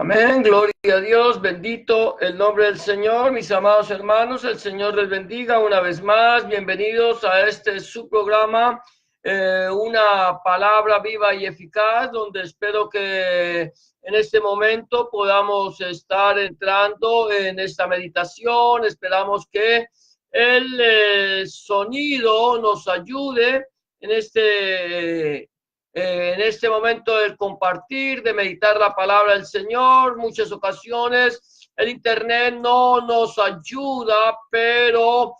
Amén, gloria a Dios, bendito el nombre del Señor, mis amados hermanos, el Señor les bendiga una vez más, bienvenidos a su programa, una palabra viva y eficaz, donde espero que en este momento podamos estar entrando en esta meditación, esperamos que el sonido nos ayude en en este momento del compartir, de meditar la palabra del Señor. Muchas ocasiones el Internet no nos ayuda, pero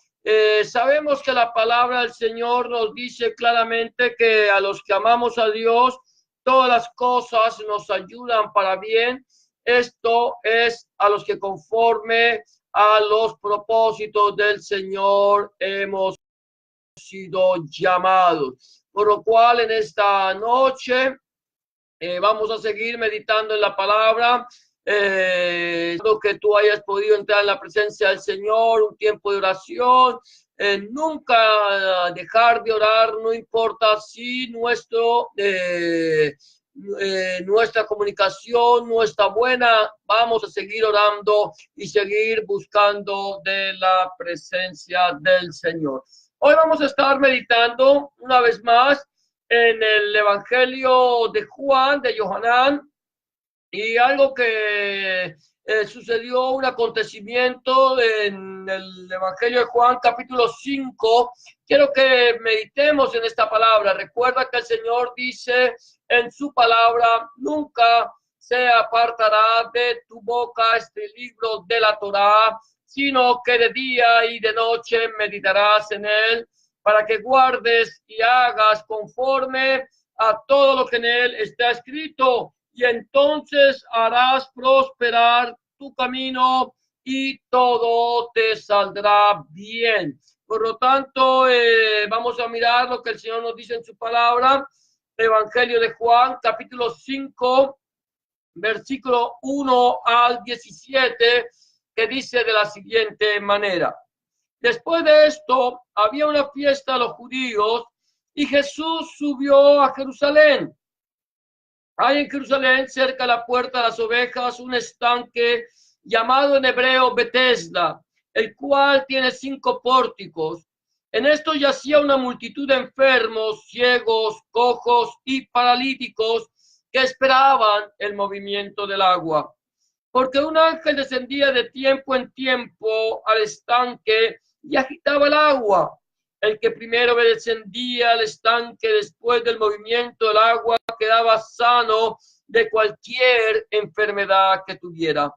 sabemos que la palabra del Señor nos dice claramente que a los que amamos a Dios, todas las cosas nos ayudan para bien. Esto es a los que conforme a los propósitos del Señor hemos sido llamados. Por lo cual en esta noche vamos a seguir meditando en la palabra. Que tú hayas podido entrar en la presencia del Señor, un tiempo de oración. Nunca dejar de orar, no importa si nuestra comunicación no está buena, vamos a seguir orando y seguir buscando de la presencia del Señor. Hoy vamos a estar meditando una vez más en el Evangelio de Juan, de Yohanan, y algo que sucedió, un acontecimiento en el Evangelio de Juan, capítulo 5. Quiero que meditemos en esta palabra. Recuerda que el Señor dice en su palabra: nunca se apartará de tu boca este libro de la Torá, sino que de día y de noche meditarás en él, para que guardes y hagas conforme a todo lo que en él está escrito, y entonces harás prosperar tu camino y todo te saldrá bien. Por lo tanto, vamos a mirar lo que el Señor nos dice en su palabra. Evangelio de Juan, capítulo 5, versículo 1 al 17, que dice de la siguiente manera: después de esto, había una fiesta a los judíos y Jesús subió a Jerusalén. Hay en Jerusalén, cerca de la puerta de las ovejas, un estanque llamado en hebreo Betesda, el cual tiene 5 pórticos. En esto yacía una multitud de enfermos, ciegos, cojos y paralíticos que esperaban el movimiento del agua. Porque un ángel descendía de tiempo en tiempo al estanque y agitaba el agua. El que primero descendía al estanque después del movimiento del agua quedaba sano de cualquier enfermedad que tuviera.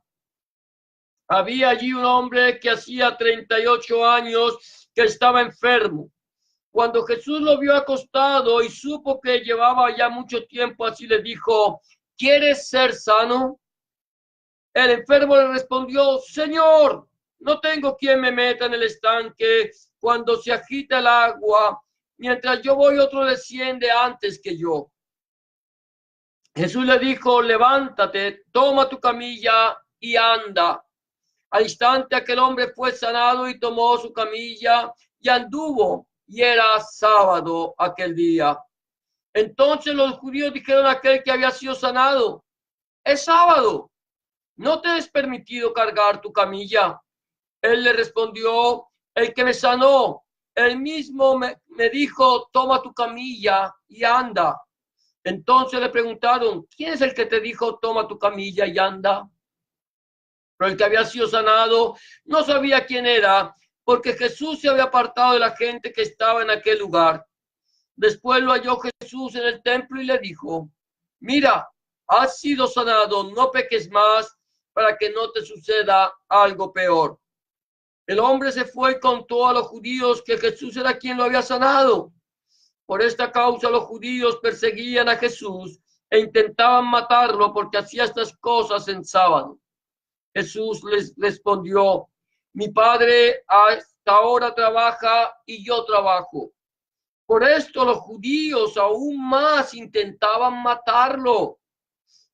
Había allí un hombre que hacía 38 años que estaba enfermo. Cuando Jesús lo vio acostado y supo que llevaba ya mucho tiempo así, le dijo: ¿quieres ser sano? El enfermo le respondió: Señor, no tengo quien me meta en el estanque cuando se agita el agua. Mientras yo voy, otro desciende antes que yo. Jesús le dijo: levántate, toma tu camilla y anda. Al instante aquel hombre fue sanado y tomó su camilla y anduvo, y era sábado aquel día. Entonces los judíos dijeron a aquel que había sido sanado: es sábado, ¿no te es permitido cargar tu camilla? Él le respondió: el que me sanó, él mismo me dijo: toma tu camilla y anda. Entonces le preguntaron: ¿quién es el que te dijo toma tu camilla y anda? Pero el que había sido sanado no sabía quién era, porque Jesús se había apartado de la gente que estaba en aquel lugar. Después lo halló Jesús en el templo y le dijo: mira, has sido sanado, no peques más, para que no te suceda algo peor. El hombre se fue y contó a los judíos que Jesús era quien lo había sanado. Por esta causa los judíos perseguían a Jesús e intentaban matarlo porque hacía estas cosas en sábado. Jesús les respondió: mi Padre hasta ahora trabaja y yo trabajo. Por esto los judíos aún más intentaban matarlo,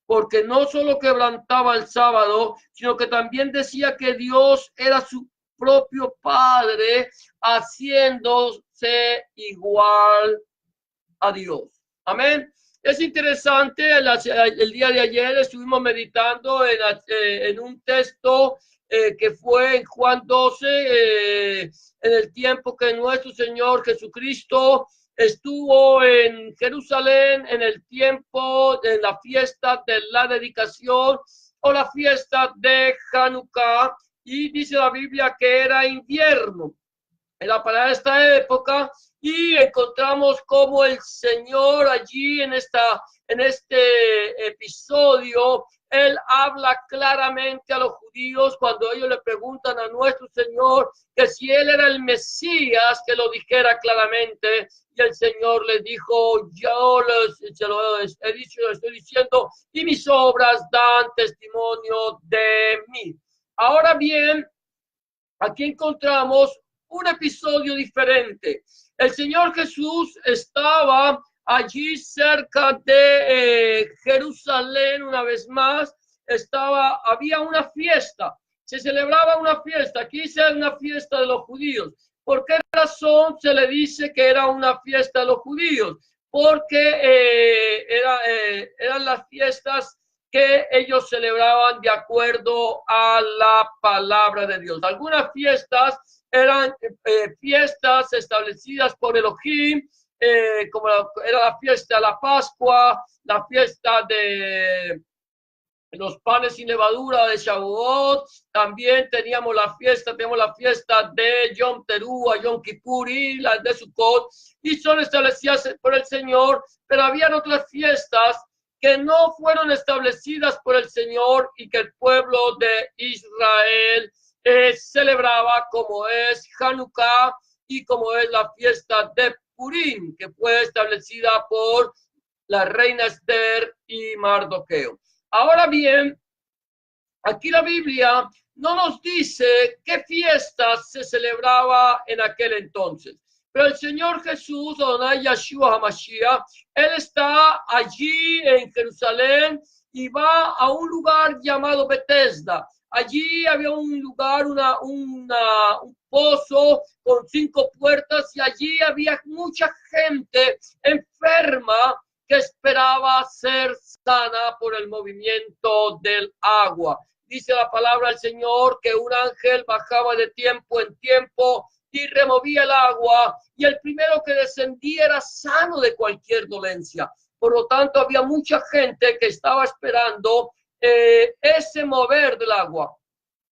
porque no solo quebrantaba el sábado, sino que también decía que Dios era su propio Padre, haciéndose igual a Dios. Amén. Es interesante, el día de ayer estuvimos meditando en un texto que fue en Juan 12, en el tiempo que nuestro Señor Jesucristo estuvo en Jerusalén, en el tiempo de la fiesta de la dedicación o la fiesta de Hanukkah, y dice la Biblia que era invierno. Era para esta época, y encontramos como el Señor allí en este episodio, Él habla claramente a los judíos cuando ellos le preguntan a nuestro Señor que si Él era el Mesías, que lo dijera claramente, y el Señor les dijo: yo se lo he dicho, lo estoy diciendo, y mis obras dan testimonio de mí. Ahora bien, aquí encontramos un episodio diferente. El Señor Jesús estaba allí cerca de Jerusalén una vez más. Había una fiesta, se celebraba una fiesta. Aquí dice una fiesta de los judíos. ¿Por qué razón se le dice que era una fiesta de los judíos? Porque eran las fiestas que ellos celebraban de acuerdo a la palabra de Dios. Algunas fiestas eran fiestas establecidas por Elohim, como era la fiesta de la Pascua, la fiesta de los panes sin levadura de Shavuot. También tenemos la fiesta de Yom Teruah, Yom Kippur y las de Sukkot, y son establecidas por el Señor, pero habían otras fiestas que no fueron establecidas por el Señor y que el pueblo de Israel celebraba, como es Hanukkah y como es la fiesta de Purim, que fue establecida por la reina Esther y Mardoqueo. Ahora bien, aquí la Biblia no nos dice qué fiestas se celebraba en aquel entonces. Pero el Señor Jesús, Adonai Yeshua HaMashiach, Él está allí en Jerusalén y va a un lugar llamado Betesda. Allí había un lugar, un pozo con 5 puertas, y allí había mucha gente enferma que esperaba ser sana por el movimiento del agua. Dice la palabra del Señor que un ángel bajaba de tiempo en tiempo y removía el agua, y el primero que descendía era sano de cualquier dolencia. Por lo tanto, había mucha gente que estaba esperando ese mover del agua.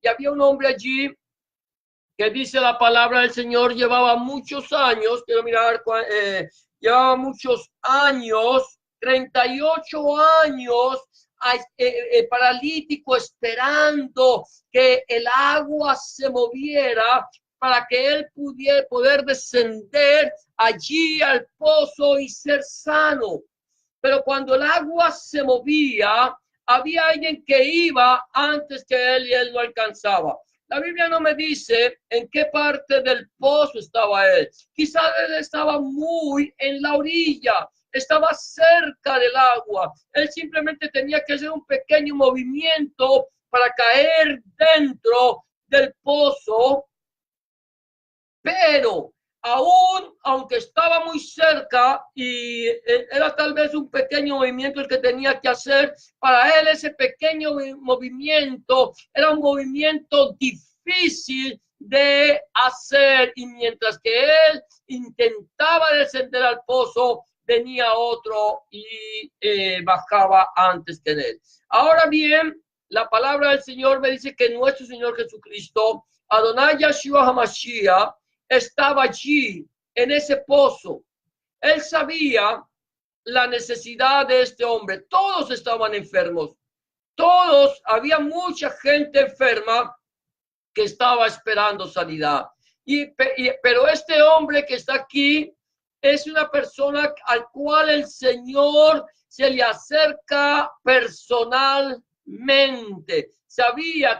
Y había un hombre allí que, dice la palabra del Señor, llevaba muchos años, quiero mirar, llevaba muchos años, 38 años, paralítico, esperando que el agua se moviera para que él pudiera poder descender allí al pozo y ser sano. Pero cuando el agua se movía, había alguien que iba antes que él y él no alcanzaba. La Biblia no me dice en qué parte del pozo estaba él. Quizás él estaba muy en la orilla, estaba cerca del agua. Él simplemente tenía que hacer un pequeño movimiento para caer dentro del pozo. Pero aunque estaba muy cerca y era tal vez un pequeño movimiento el que tenía que hacer, para él ese pequeño movimiento era un movimiento difícil de hacer, y mientras que él intentaba descender al pozo, venía otro y bajaba antes que él. Ahora bien, la palabra del Señor me dice que nuestro Señor Jesucristo, Adonai Yeshua HaMashiach, estaba allí en ese pozo. Él sabía la necesidad de este hombre. Todos estaban enfermos. Había mucha gente enferma que estaba esperando sanidad. Pero este hombre que está aquí es una persona al cual el Señor se le acerca personalmente.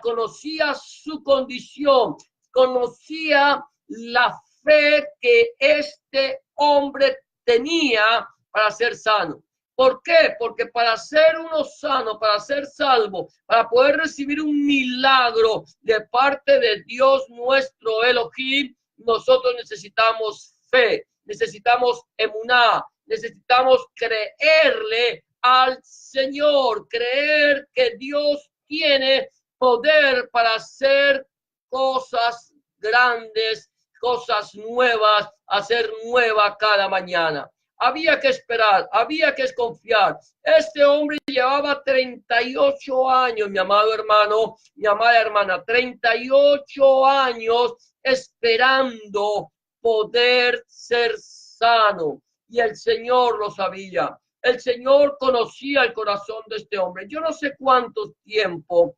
Conocía su condición, conocía la fe que este hombre tenía para ser sano. ¿Por qué? Porque para ser uno sano, para ser salvo, para poder recibir un milagro de parte de Dios nuestro Elohim, nosotros necesitamos fe, necesitamos emuná, necesitamos creerle al Señor, creer que Dios tiene poder para hacer cosas grandes, cosas nuevas, hacer nueva cada mañana. Había que esperar, había que confiar. Este hombre llevaba 38 años, mi amado hermano, mi amada hermana, 38 años esperando poder ser sano. Y el Señor lo sabía. El Señor conocía el corazón de este hombre. Yo no sé cuánto tiempo,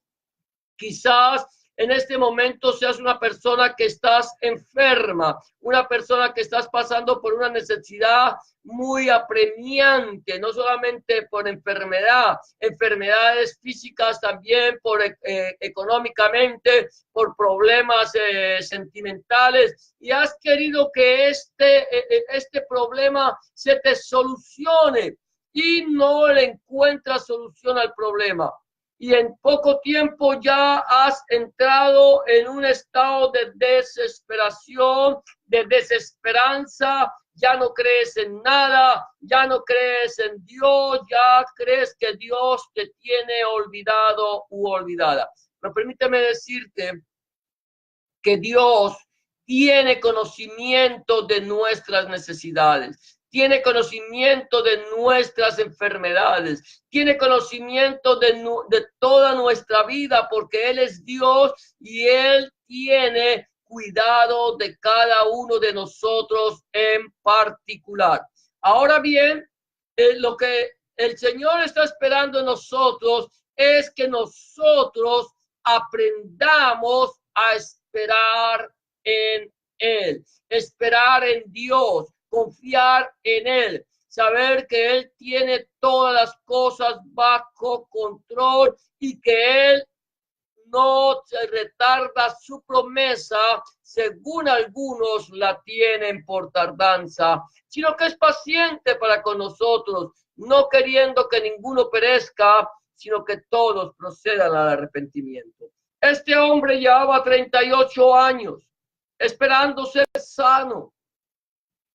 quizás en este momento seas una persona que estás enferma, una persona que estás pasando por una necesidad muy apremiante, no solamente por enfermedades físicas, también por económicamente, por problemas sentimentales, y has querido que este problema se te solucione y no le encuentras solución al problema. Y en poco tiempo ya has entrado en un estado de desesperación, de desesperanza, ya no crees en nada, ya no crees en Dios, ya crees que Dios te tiene olvidado u olvidada. Pero permíteme decirte que Dios tiene conocimiento de nuestras necesidades, tiene conocimiento de nuestras enfermedades, tiene conocimiento de toda nuestra vida, porque Él es Dios y Él tiene cuidado de cada uno de nosotros en particular. Ahora bien, lo que el Señor está esperando en nosotros es que nosotros aprendamos a esperar en Él, esperar en Dios, confiar en Él, saber que Él tiene todas las cosas bajo control y que Él no se retarda su promesa, según algunos la tienen por tardanza, sino que es paciente para con nosotros, no queriendo que ninguno perezca, sino que todos procedan al arrepentimiento. Este hombre llevaba 38 años esperando ser sano.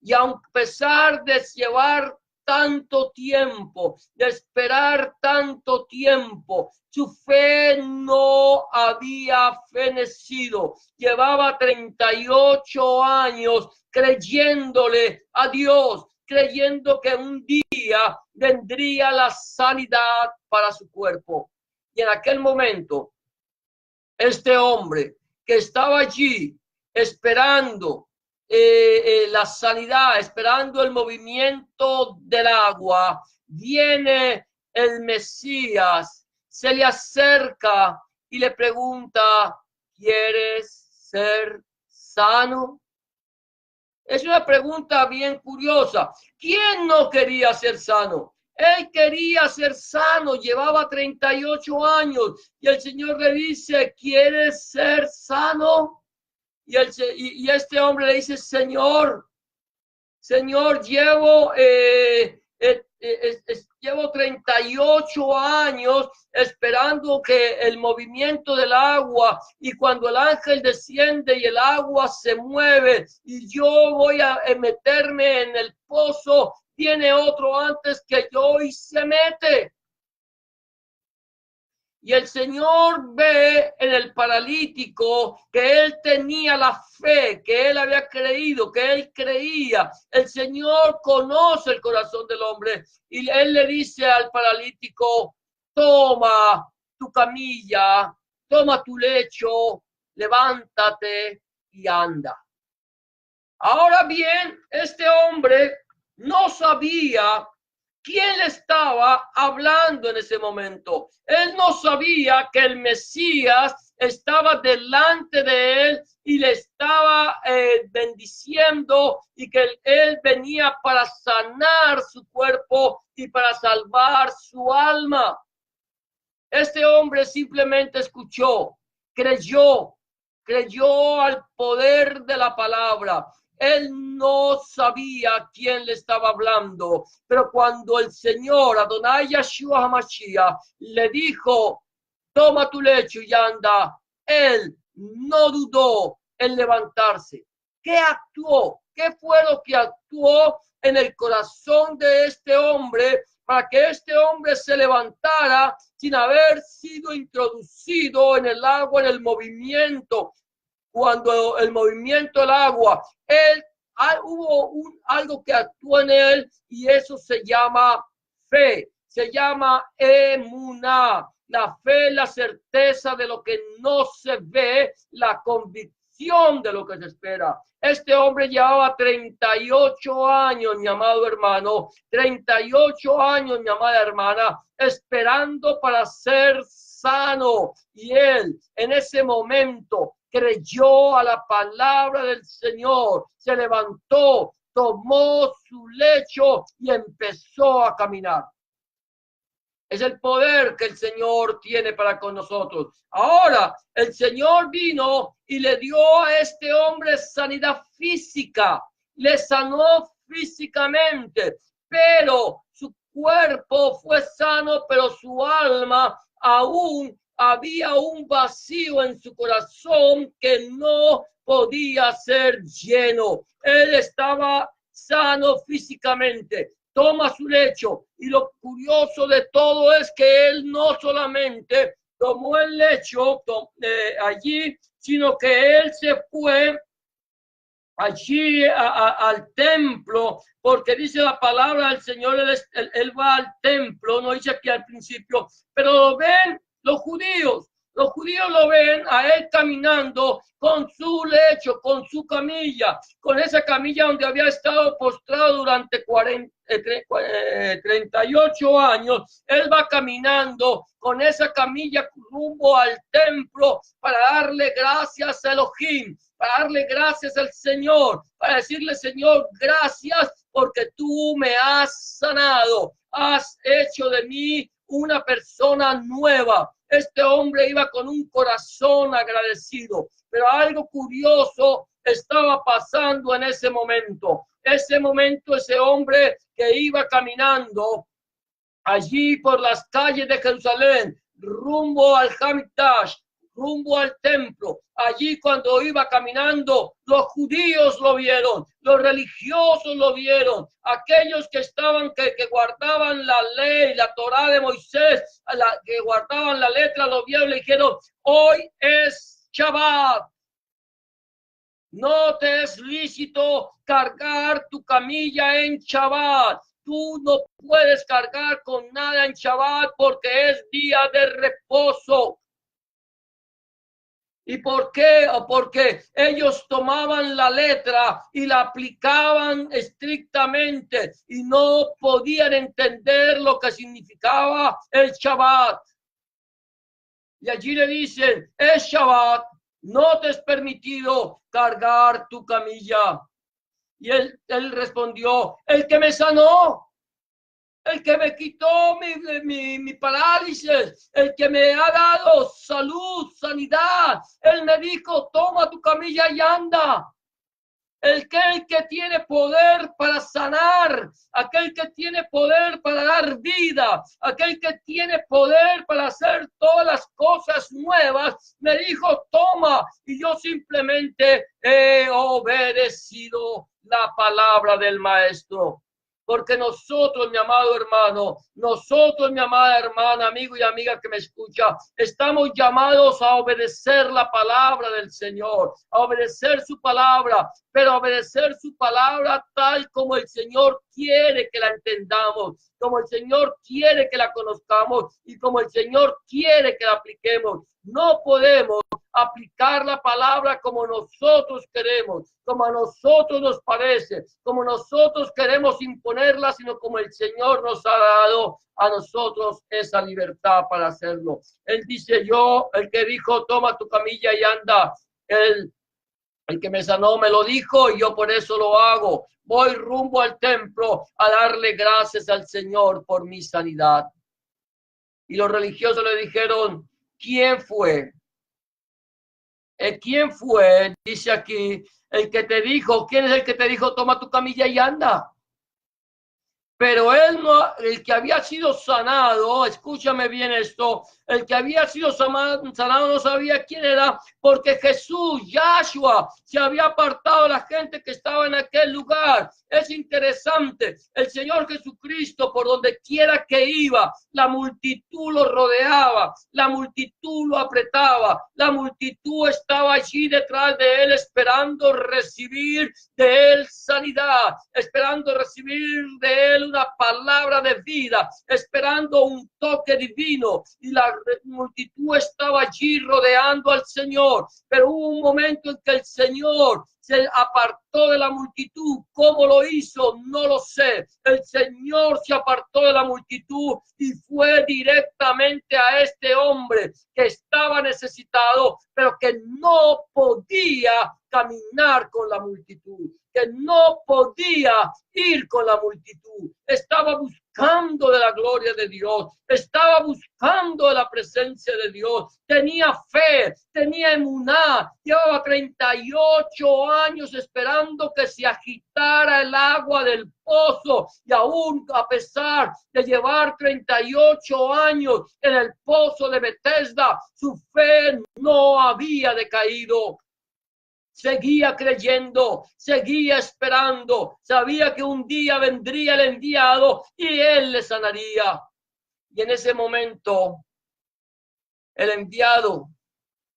Y a pesar de llevar tanto tiempo, de esperar tanto tiempo, su fe no había fenecido. Llevaba 38 años creyéndole a Dios, creyendo que un día vendría la sanidad para su cuerpo. Y en aquel momento, este hombre que estaba allí esperando la sanidad, esperando el movimiento del agua, viene el Mesías, se le acerca y le pregunta: ¿quieres ser sano? Es una pregunta bien curiosa. ¿Quién no quería ser sano? Él quería ser sano, llevaba 38 años y el Señor le dice: ¿quieres ser sano? Y este hombre le dice: Señor, llevo 38 años esperando que el movimiento del agua, y cuando el ángel desciende y el agua se mueve y yo voy a meterme en el pozo, tiene otro antes que yo y se mete. Y el Señor ve en el paralítico que él tenía la fe, que él había creído, que él creía. El Señor conoce el corazón del hombre y él le dice al paralítico: toma tu camilla, toma tu lecho, levántate y anda. Ahora bien, este hombre no sabía quién le estaba hablando en ese momento. Él no sabía que el Mesías estaba delante de él y le estaba bendiciendo, y que él venía para sanar su cuerpo y para salvar su alma. Este hombre simplemente escuchó, creyó al poder de la palabra. Él no sabía quién le estaba hablando, pero cuando el Señor, Adonai Yeshua HaMashiach, le dijo: toma tu lecho y anda, él no dudó en levantarse. ¿Qué actuó? ¿Qué fue lo que actuó en el corazón de este hombre para que este hombre se levantara sin haber sido introducido en el agua, en el movimiento. Cuando el movimiento del agua, hubo algo que actuó en él y eso se llama fe, se llama emuná. La fe, la certeza de lo que no se ve, la convicción de lo que se espera. Este hombre llevaba 38 años, mi amado hermano, 38 años, mi amada hermana, esperando para ser sano. Y él, en ese momento, creyó a la palabra del Señor, se levantó, tomó su lecho y empezó a caminar. Es el poder que el Señor tiene para con nosotros. Ahora, el Señor vino y le dio a este hombre sanidad física. Le sanó físicamente, pero su cuerpo fue sano, pero su alma aún había un vacío en su corazón que no podía ser lleno. Él estaba sano físicamente. Toma su lecho y lo curioso de todo es que él no solamente tomó el lecho allí, sino que él se fue allí al templo, porque dice la palabra del Señor, él va al templo, no dice aquí al principio, pero lo ven los judíos lo ven a él caminando con su lecho, con su camilla, con esa camilla donde había estado postrado durante 38 años. Él va caminando con esa camilla rumbo al templo para darle gracias a Elohim, para darle gracias al Señor, para decirle, Señor, gracias porque tú me has sanado, has hecho de mí una persona nueva. Este hombre iba con un corazón agradecido, pero algo curioso estaba pasando en ese momento. Ese hombre que iba caminando allí por las calles de Jerusalén, rumbo al Hamitash, rumbo al templo. Allí cuando iba caminando, los judíos lo vieron, los religiosos lo vieron, aquellos que guardaban la ley, la Torá de Moisés, que guardaban la letra, lo vieron y le dijeron, hoy es Shabbat. No te es lícito cargar tu camilla en Shabbat. Tú no puedes cargar con nada en Shabbat porque es día de reposo. ¿Y por qué? Porque ellos tomaban la letra y la aplicaban estrictamente y no podían entender lo que significaba el Shabbat. Y allí le dicen, es Shabbat, no te es permitido cargar tu camilla. Y él respondió, el que me sanó, el que me quitó mi parálisis, el que me ha dado salud, sanidad. Él me dijo, toma tu camilla y anda. El que tiene poder para sanar, aquel que tiene poder para dar vida, aquel que tiene poder para hacer todas las cosas nuevas, me dijo, toma, y yo simplemente he obedecido la palabra del maestro. Porque nosotros, mi amado hermano, nosotros, mi amada hermana, amigo y amiga que me escucha, estamos llamados a obedecer la palabra del Señor, a obedecer su palabra, pero obedecer su palabra tal como el Señor quiere que la entendamos, como el Señor quiere que la conozcamos y como el Señor quiere que la apliquemos. No podemos aplicar la palabra como nosotros queremos, como a nosotros nos parece, como nosotros queremos imponerla, sino como el Señor nos ha dado a nosotros esa libertad para hacerlo. Él dice, yo, el que dijo, toma tu camilla y anda, el que me sanó me lo dijo y yo por eso lo hago. Voy rumbo al templo a darle gracias al Señor por mi sanidad. Y los religiosos le dijeron, ¿quién fue? ¿Quién fue? Dice aquí, el que te dijo, ¿quién es el que te dijo, toma tu camilla y anda? Pero él no, el que había sido sanado, escúchame bien esto, el que había sido sanado no sabía quién era, porque Jesús, Yahshua, se había apartado de la gente que estaba en aquel lugar. Es interesante, el Señor Jesucristo, por donde quiera que iba, la multitud lo rodeaba, la multitud lo apretaba, la multitud estaba allí detrás de él esperando recibir de él sanidad, esperando recibir de él una palabra de vida, esperando un toque divino, y la multitud estaba allí rodeando al Señor. Pero hubo un momento en que el Señor se apartó de la multitud. ¿Cómo lo hizo? No lo sé. El Señor se apartó de la multitud y fue directamente a este hombre que estaba necesitado, pero que no podía caminar con la multitud, que no podía ir con la multitud. Estaba buscando de la gloria de Dios, estaba buscando de la presencia de Dios, tenía fe, tenía emuná, llevaba 38 años esperando que se agitara el agua del pozo, y aún a pesar de llevar 38 años en el pozo de Bethesda, su fe no había decaído. Seguía creyendo, seguía esperando, sabía que un día vendría el enviado y él le sanaría. Y en ese momento, el enviado,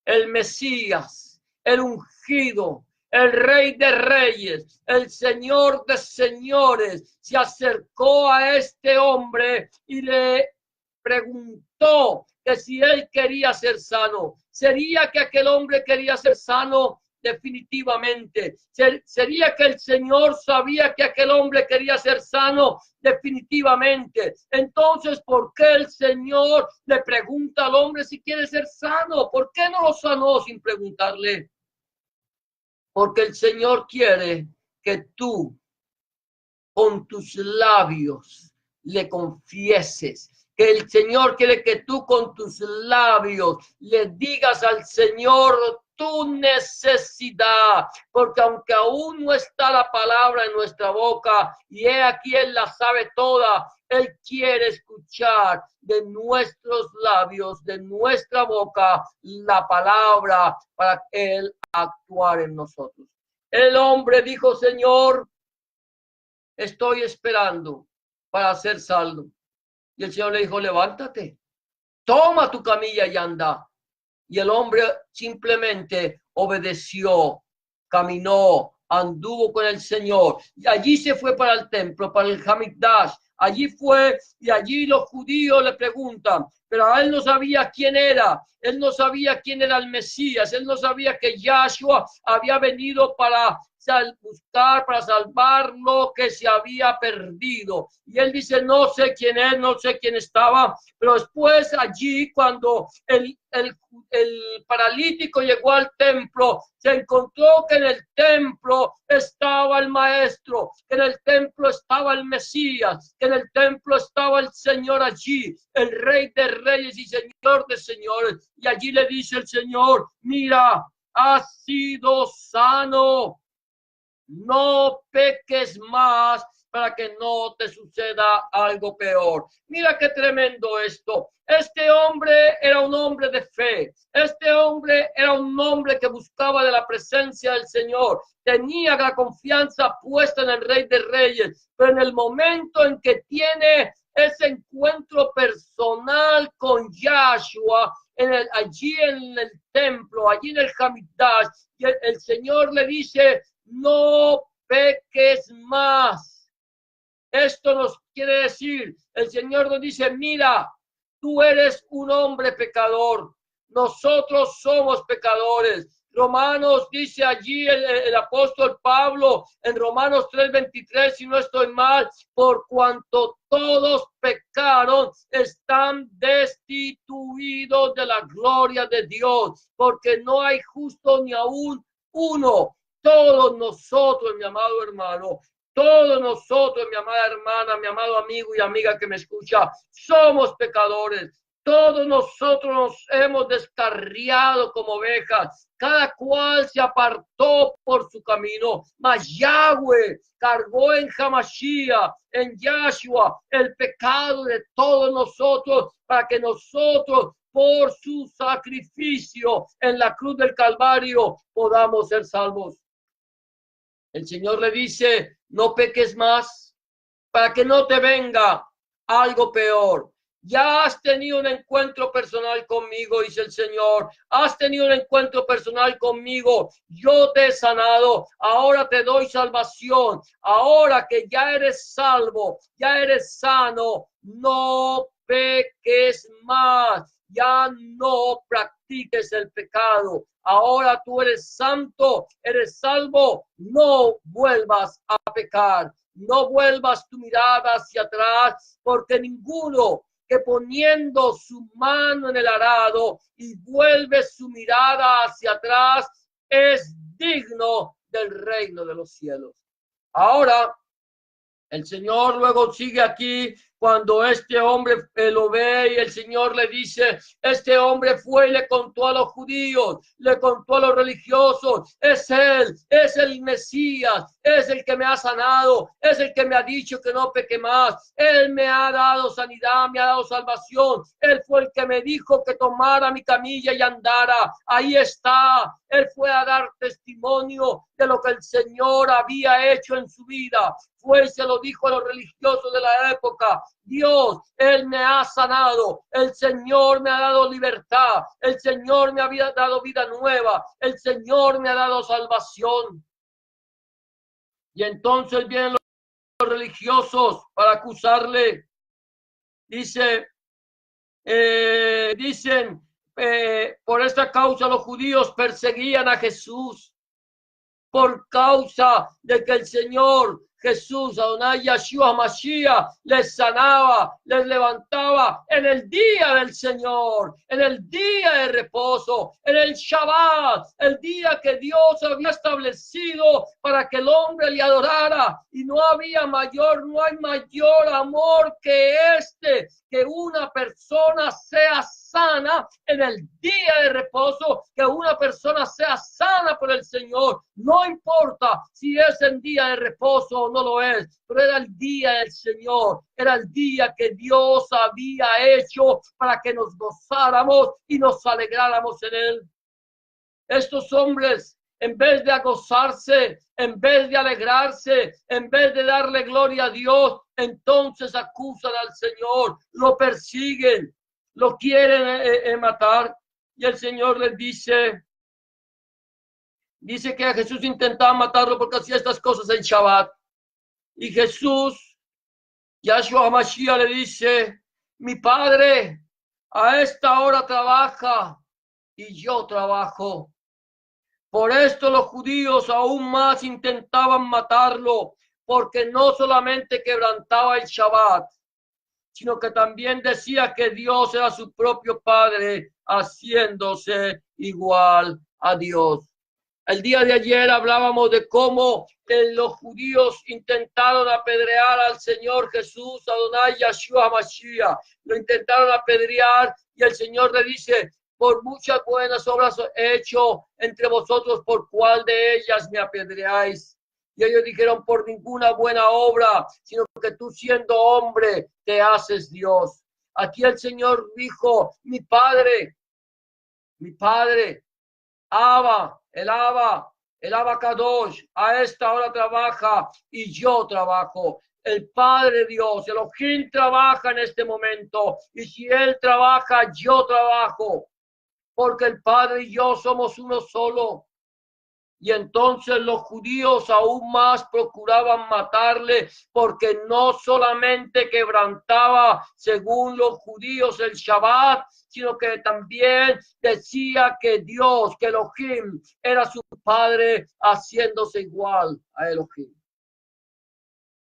el Mesías, el ungido, el Rey de Reyes, el Señor de Señores, se acercó a este hombre y le preguntó que si él quería ser sano. ¿Sería que aquel hombre quería ser sano? Definitivamente. ¿Sería que el Señor sabía que aquel hombre quería ser sano? Definitivamente. Entonces, ¿por qué el Señor le pregunta al hombre si quiere ser sano? ¿Por qué no lo sanó sin preguntarle? Porque el Señor quiere que tú con tus labios le confieses, que el Señor quiere que tú con tus labios le digas al Señor tu necesidad, porque aunque aún no está la palabra en nuestra boca, y he aquí Él la sabe toda, Él quiere escuchar de nuestros labios, de nuestra boca, la palabra para Él actuar en nosotros. El hombre dijo: Señor, estoy esperando para ser salvo. Y el Señor le dijo: levántate, toma tu camilla y anda. Y el hombre simplemente obedeció, caminó, anduvo con el Señor. Y allí se fue para el templo, para el Hamikdash. Allí fue, y allí los judíos le preguntan, pero él no sabía quién era. Él no sabía quién era el Mesías. Él no sabía que Yahshua había venido para buscar, para salvar lo que se había perdido. Y él dice: no sé quién es, no sé quién estaba. Pero después allí, cuando el paralítico llegó al templo, se encontró que en el templo estaba el maestro, que en el templo estaba el Mesías, que en el templo estaba el Señor allí, el Rey de Reyes y Señor de Señores. Y allí le dice el Señor: mira, has sido sano, no peques más para que no te suceda algo peor. Mira qué tremendo esto. Este hombre era un hombre de fe. Este hombre era un hombre que buscaba de la presencia del Señor. Tenía la confianza puesta en el Rey de Reyes. Pero en el momento en que tiene ese encuentro personal con Yahshua, allí en el templo, allí en el Hamikdash, el Señor le dice: no peques más. Esto nos quiere decir, el Señor nos dice: mira, tú eres un hombre pecador, nosotros somos pecadores. Romanos dice allí el apóstol Pablo en Romanos 3:23, si no estoy mal, por cuanto todos pecaron, están destituidos de la gloria de Dios, porque no hay justo ni aún uno. Todos nosotros, mi amado hermano, todos nosotros, mi amada hermana, mi amado amigo y amiga que me escucha, somos pecadores. todos nosotros nos hemos descarriado como ovejas, cada cual se apartó por su camino, mas Yahweh cargó en Hamashiach, en Yahshua, el pecado de todos nosotros, para que nosotros, por su sacrificio en la cruz del Calvario, podamos ser salvos. El Señor le dice, no peques más, para que no te venga algo peor. Ya has tenido un encuentro personal conmigo, dice el Señor. Has tenido un encuentro personal conmigo. Yo te he sanado. Ahora te doy salvación. Ahora que ya eres salvo, ya eres sano, no peques más. Ya no practiques el pecado. Ahora tú eres santo, eres salvo. No vuelvas a pecar. No vuelvas tu mirada hacia atrás, porque ninguno que poniendo su mano en el arado y vuelve su mirada hacia atrás es digno del reino de los cielos. Ahora, el Señor luego sigue aquí cuando este hombre lo ve y el Señor le dice, este hombre fue y le contó a los judíos, le contó a los religiosos, es él, es el Mesías, es el que me ha sanado, es el que me ha dicho que no peque más, él me ha dado sanidad, me ha dado salvación, él fue el que me dijo que tomara mi camilla y andara, ahí está, él fue a dar testimonio de lo que el Señor había hecho en su vida. Fue y se lo dijo a los religiosos de la época. Dios, Él me ha sanado. El Señor me ha dado libertad. El Señor me había dado vida nueva. El Señor me ha dado salvación. Y entonces vienen los religiosos para acusarle. Dicen, por esta causa los judíos perseguían a Jesús. Por causa de que el Señor Jesús, Adonai Yahshua Mashiach, les sanaba, les levantaba en el día del Señor, en el día de reposo, en el Shabbat, el día que Dios había establecido para que el hombre le adorara. Y no hay mayor amor que este, que una persona sea sana en el día de reposo, que una persona sea sana por el Señor. No importa si es en día de reposo o no lo es, pero era el día del Señor, era el día que Dios había hecho para que nos gozáramos y nos alegráramos en él. Estos hombres, en vez de gozarse, en vez de alegrarse, en vez de darle gloria a Dios, entonces acusan al Señor, lo persiguen, lo quieren matar. Y el Señor les dice que a Jesús intentaba matarlo porque hacía estas cosas en Shabbat. Y Jesús, Yahshua HaMashiach, le dice, mi Padre a esta hora trabaja y yo trabajo. Por esto los judíos aún más intentaban matarlo, porque no solamente quebrantaba el Shabbat, sino que también decía que Dios era su propio Padre, haciéndose igual a Dios. El día de ayer hablábamos de cómo los judíos intentaron apedrear al Señor Jesús, Adonai Yahshua HaMashiach. Lo intentaron apedrear y el Señor le dice, por muchas buenas obras he hecho entre vosotros, ¿por cuál de ellas me apedreáis? Y ellos dijeron, por ninguna buena obra, sino que tú siendo hombre te haces Dios. Aquí el Señor dijo, mi Padre, Abba, el Kadosh, a esta hora trabaja y yo trabajo. El Padre Dios, Elohim trabaja en este momento y si Él trabaja, yo trabajo, porque el Padre y yo somos uno solo. Y entonces los judíos aún más procuraban matarle porque no solamente quebrantaba, según los judíos, el Shabbat, sino que también decía que Dios, que Elohim, era su Padre, haciéndose igual a Elohim.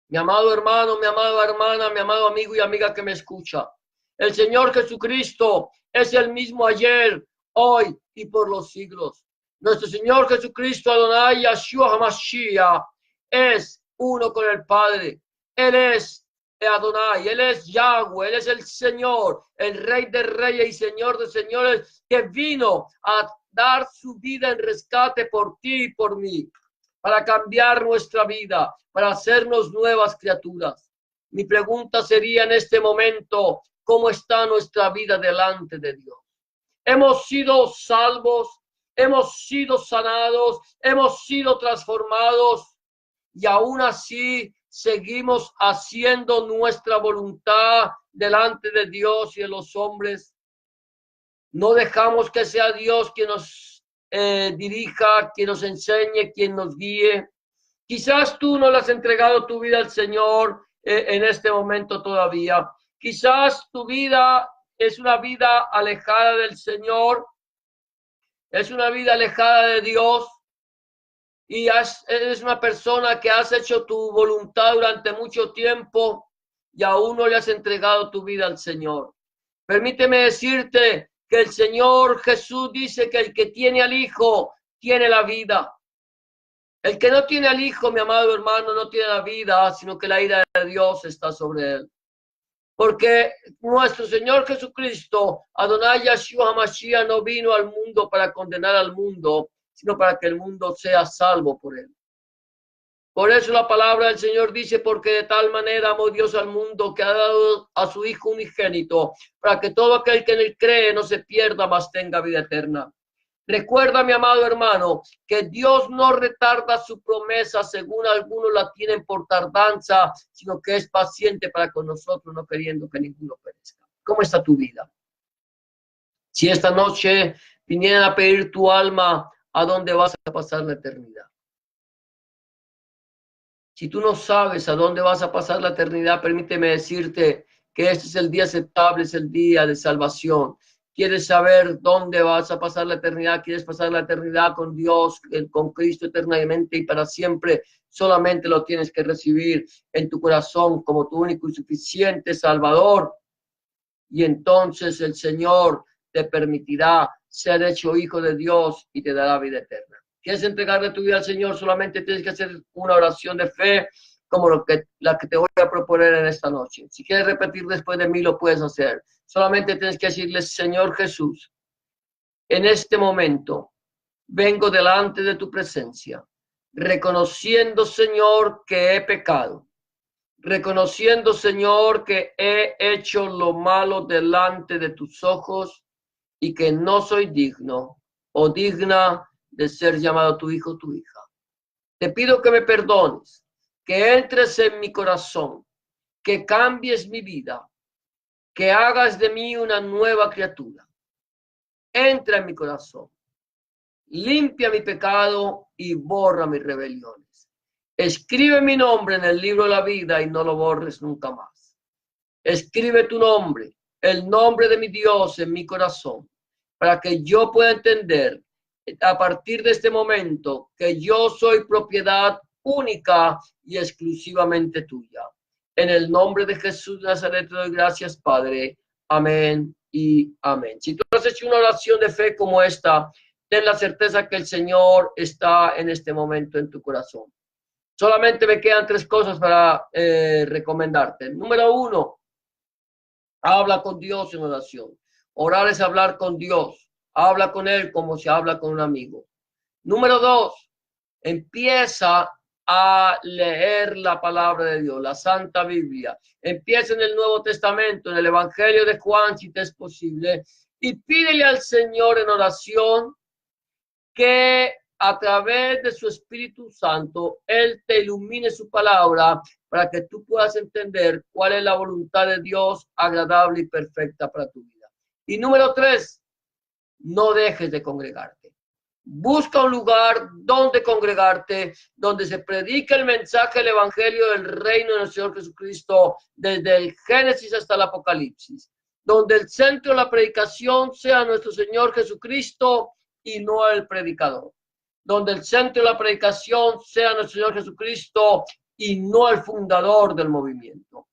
Mi amado hermano, mi amada hermana, mi amado amigo y amiga que me escucha, el Señor Jesucristo es el mismo ayer, hoy y por los siglos. Nuestro Señor Jesucristo, Adonai Yahshua HaMashiach, es uno con el Padre. Él es Adonai, Él es Yahweh, Él es el Señor, el Rey de Reyes y Señor de Señores, que vino a dar su vida en rescate por ti y por mí, para cambiar nuestra vida, para hacernos nuevas criaturas. Mi pregunta sería en este momento, ¿cómo está nuestra vida delante de Dios? Hemos sido salvos, hemos sido sanados, hemos sido transformados y aún así seguimos haciendo nuestra voluntad delante de Dios y de los hombres. No dejamos que sea Dios quien nos dirija, quien nos enseñe, quien nos guíe. Quizás tú no le has entregado tu vida al Señor en este momento todavía. Quizás tu vida es una vida alejada del Señor, es una vida alejada de Dios y eres una persona que has hecho tu voluntad durante mucho tiempo y aún no le has entregado tu vida al Señor. Permíteme decirte que el Señor Jesús dice que el que tiene al Hijo tiene la vida. El que no tiene al Hijo, mi amado hermano, no tiene la vida, sino que la ira de Dios está sobre él. Porque nuestro Señor Jesucristo, Adonai Yeshua HaMashiach, no vino al mundo para condenar al mundo, sino para que el mundo sea salvo por él. Por eso la palabra del Señor dice, porque de tal manera amó Dios al mundo que ha dado a su Hijo unigénito, para que todo aquel que en él cree no se pierda, mas tenga vida eterna. Recuerda, mi amado hermano, que Dios no retarda su promesa según algunos la tienen por tardanza, sino que es paciente para con nosotros, no queriendo que ninguno perezca. ¿Cómo está tu vida? Si esta noche vinieran a pedir tu alma, ¿a dónde vas a pasar la eternidad? Si tú no sabes a dónde vas a pasar la eternidad, permíteme decirte que este es el día aceptable, es el día de salvación. ¿Quieres saber dónde vas a pasar la eternidad? ¿Quieres pasar la eternidad con Dios, con Cristo eternamente y para siempre? Solamente lo tienes que recibir en tu corazón como tu único y suficiente Salvador. Y entonces el Señor te permitirá ser hecho hijo de Dios y te dará vida eterna. ¿Quieres entregarle tu vida al Señor? Solamente tienes que hacer una oración de fe como la que te voy a proponer en esta noche. Si quieres repetir después de mí, lo puedes hacer. Solamente tienes que decirle, Señor Jesús, en este momento vengo delante de tu presencia, reconociendo, Señor, que he pecado, reconociendo, Señor, que he hecho lo malo delante de tus ojos y que no soy digno o digna de ser llamado tu hijo, tu hija. Te pido que me perdones, que entres en mi corazón, que cambies mi vida, que hagas de mí una nueva criatura. Entra en mi corazón, limpia mi pecado y borra mis rebeliones. Escribe mi nombre en el libro de la vida y no lo borres nunca más. Escribe tu nombre, el nombre de mi Dios en mi corazón, para que yo pueda entender a partir de este momento que yo soy propiedad única y exclusivamente tuya. En el nombre de Jesús de Nazaret te doy gracias, Padre. Amén y amén. Si tú has hecho una oración de fe como esta, ten la certeza que el Señor está en este momento en tu corazón. Solamente me quedan 3 cosas para recomendarte. Número 1, habla con Dios en oración. Orar es hablar con Dios. Habla con Él como se habla con un amigo. Número 2, empieza a leer la palabra de Dios, la Santa Biblia. Empieza en el Nuevo Testamento, en el Evangelio de Juan, si te es posible, y pídele al Señor en oración que a través de su Espíritu Santo, Él te ilumine su palabra para que tú puedas entender cuál es la voluntad de Dios agradable y perfecta para tu vida. Y número 3, no dejes de congregarte. Busca un lugar donde congregarte, donde se predique el mensaje del Evangelio del Reino de nuestro Señor Jesucristo, desde el Génesis hasta el Apocalipsis, donde el centro de la predicación sea nuestro Señor Jesucristo y no el predicador, donde el centro de la predicación sea nuestro Señor Jesucristo y no el fundador del movimiento,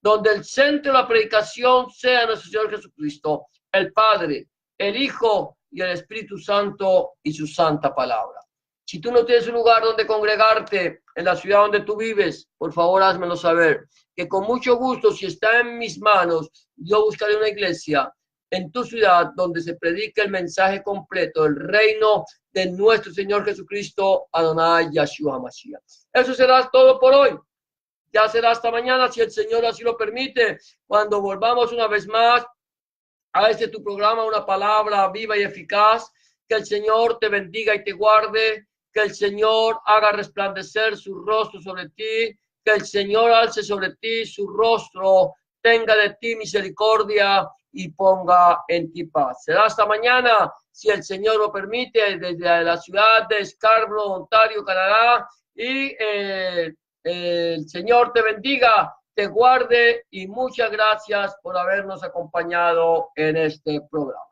donde el centro de la predicación sea nuestro Señor Jesucristo, el Padre, el Hijo y el Espíritu Santo y su santa palabra. Si tú no tienes un lugar donde congregarte en la ciudad donde tú vives, por favor házmelo saber. Que con mucho gusto, si está en mis manos, yo buscaré una iglesia en tu ciudad donde se predique el mensaje completo del reino de nuestro Señor Jesucristo, Adonai Yahshua Mashiach. Eso será todo por hoy. Ya será hasta mañana, si el Señor así lo permite, cuando volvamos una vez más a este tu programa, una palabra viva y eficaz. Que el Señor te bendiga y te guarde, que el Señor haga resplandecer su rostro sobre ti, que el Señor alce sobre ti su rostro, tenga de ti misericordia y ponga en ti paz. Será hasta mañana, si el Señor lo permite, desde la ciudad de Scarborough, Ontario, Canadá, y el Señor te bendiga, te guarde y muchas gracias por habernos acompañado en este programa.